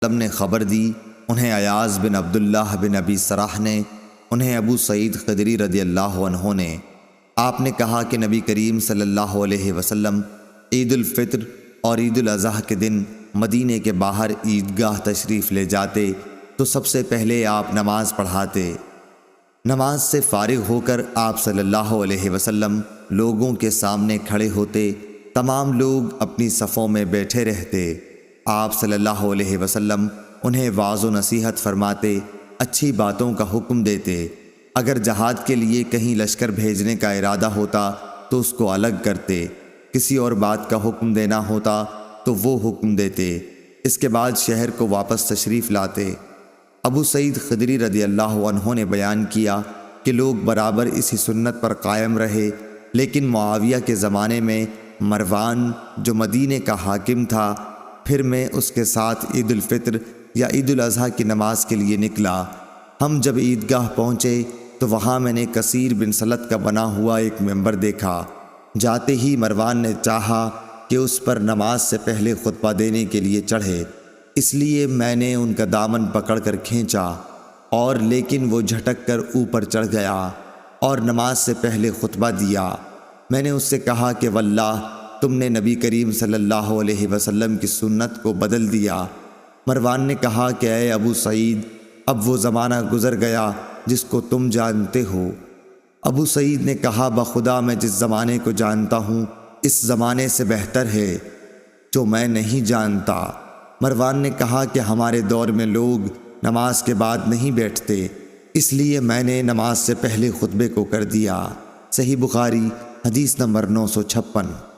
وسلم نے خبر دی، انہیں ایاز بن عبداللہ بن ابی سراح نے، انہیں ابو سعید خدری رضی اللہ عنہ نے۔ آپ نے کہا کہ نبی کریم صلی اللہ علیہ وسلم عید الفطر اور عید الاضحیٰ کے دن مدینے کے باہر عیدگاہ تشریف لے جاتے تو سب سے پہلے آپ نماز پڑھاتے۔ نماز سے فارغ ہو کر آپ صلی اللہ علیہ وسلم لوگوں کے سامنے کھڑے ہوتے، تمام لوگ اپنی صفوں میں بیٹھے رہتے۔ آپ صلی اللہ علیہ وسلم انہیں وعظ و نصیحت فرماتے، اچھی باتوں کا حکم دیتے۔ اگر جہاد کے لیے کہیں لشکر بھیجنے کا ارادہ ہوتا تو اس کو الگ کرتے، کسی اور بات کا حکم دینا ہوتا تو وہ حکم دیتے۔ اس کے بعد شہر کو واپس تشریف لاتے۔ ابو سعید خدری رضی اللہ عنہ نے بیان کیا کہ لوگ برابر اسی سنت پر قائم رہے، لیکن معاویہ کے زمانے میں مروان جو مدینے کا حاکم تھا، پھر میں اس کے ساتھ عید الفطر یا عید الاضحیٰ کی نماز کے لیے نکلا۔ ہم جب عیدگاہ پہنچے تو وہاں میں نے کثیر بن سلت کا بنا ہوا ایک ممبر دیکھا۔ جاتے ہی مروان نے چاہا کہ اس پر نماز سے پہلے خطبہ دینے کے لیے چڑھے، اس لیے میں نے ان کا دامن پکڑ کر کھینچا، اور لیکن وہ جھٹک کر اوپر چڑھ گیا اور نماز سے پہلے خطبہ دیا۔ میں نے اس سے کہا کہ واللہ تم نے نبی کریم صلی اللہ علیہ وسلم کی سنت کو بدل دیا۔ مروان نے کہا کہ اے ابو سعید، اب وہ زمانہ گزر گیا جس کو تم جانتے ہو۔ ابو سعید نے کہا بخدا میں جس زمانے کو جانتا ہوں اس زمانے سے بہتر ہے جو میں نہیں جانتا۔ مروان نے کہا کہ ہمارے دور میں لوگ نماز کے بعد نہیں بیٹھتے، اس لیے میں نے نماز سے پہلے خطبے کو کر دیا۔ صحیح بخاری حدیث نمبر 956۔